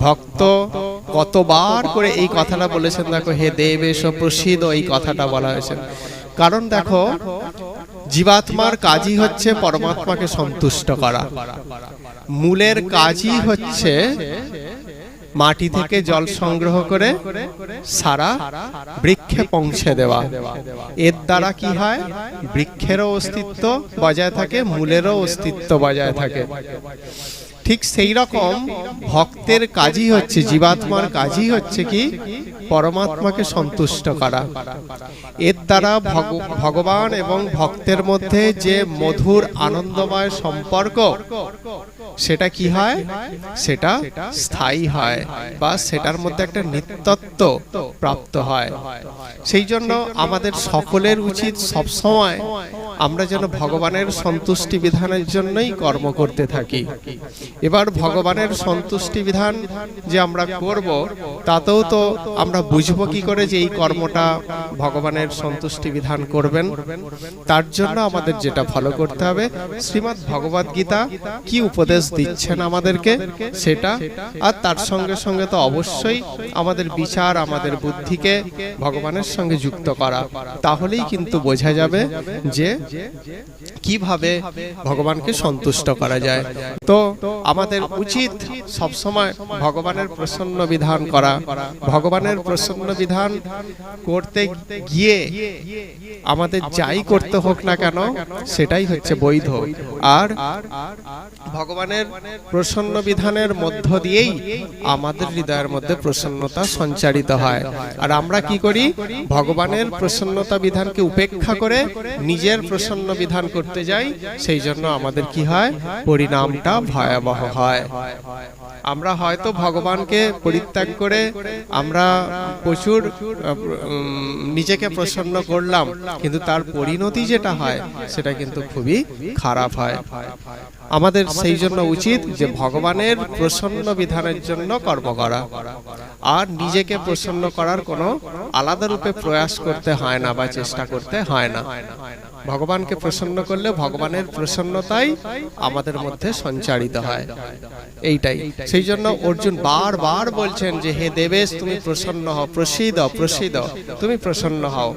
ভক্ত কতবার করে এই কথাটা বলেছেন, দেখো হে দেবেশ প্রসীদ, এই কথাটা বলা হয়েছে। কারণ দেখো জীবাত্মার কাজই হচ্ছে পরমাত্মাকে সন্তুষ্ট করা, মূলের কাজই হচ্ছে মাটি থেকে জল সংগ্রহ করে সারা বৃক্ষে পৌঁছে দেওয়া। এর দ্বারা কি হয়, বৃক্ষেরও অস্তিত্ব বজায় থাকে, মূলেরও অস্তিত্ব বজায় থাকে। ঠিক সেই রকম ভক্তের কাজই হচ্ছে, জীবাত্মার কাজই হচ্ছে কি, পরমাত্মাকে সন্তুষ্ট করা। এর দ্বারা ভগবান এবং ভক্তের মধ্যে যে মধুর আনন্দময় সম্পর্ক, সেটা কি হয়, সেটা স্থায়ী হয়, বা সেটার মধ্যে একটা নিত্যত্ব প্রাপ্ত হয়। সেই জন্য আমাদের সকলের উচিত সবসময় আমরা যেন ভগবানের সন্তুষ্টি বিধানের জন্যই কর্ম করতে থাকি। এবার ভগবানের সন্তুষ্টি বিধান যে আমরা করব, তাতেও তো আমরা বুঝবো কি করে যে এই কর্মটা ভগবানের সন্তুষ্টি বিধান করবেন। তার জন্য আমাদের যেটা ফলো করতে হবে, শ্রীমদ্ ভগবদ গীতা কি উপদেশ দিচ্ছেন আমাদেরকে সেটা, আর তার সঙ্গে সঙ্গে তো অবশ্যই আমাদের বিচার, আমাদের বুদ্ধিকে ভগবানের সঙ্গে যুক্ত করা। তাহলেই কিন্তু বোঝা যাবে যে কিভাবে ভগবানকে সন্তুষ্ট করা যায়। তো আমাদের উচিত সবসময় ভগবানের প্রসন্ন বিধান করা। ভগবানের প্রসন্ন বিধান করতে গিয়ে আমাদের যাই করতে হোক না কেন, সেটাই হচ্ছে বৈধ। আর ভগবানের প্রসন্ন বিধানের মধ্য দিয়েই আমাদের হৃদয়ের মধ্যে প্রসন্নতা সঞ্চারিত হয়। আর আমরা কি করি, ভগবানের প্রসন্নতা বিধানকে উপেক্ষা করে নিজের প্রসন্ন বিধান করতে যাই। সেই জন্য আমাদের কি হয়, পরিণামটা ভয়াবহ হয়। আমরা হয়তো ভগবানকে পরিত্যাগ করে আমরা প্রচুর নিজেকে প্রসন্ন করলাম, কিন্তু তার পরিণতি যেটা হয় সেটা কিন্তু খুবই খারাপ হয়। আমাদের সেই জন্য উচিত যে ভগবানের প্রসন্ন বিধানের জন্য কর্ম করা, আর নিজেকে প্রসন্ন করার কোনো আলাদা রূপে প্রয়াস করতে হয় না বা চেষ্টা করতে হয় না। ভগবানকে প্রসন্ন করলে ভগবানের প্রসন্নতাই আমাদের মধ্যে সঞ্চারিত হয়, এইটাই। সেই জন্য অর্জুন বারবার বলছেন যে হে দেবেশ, তুমি প্রসন্ন হও, প্রসীদ প্রসীদ, তুমি প্রসন্ন হও।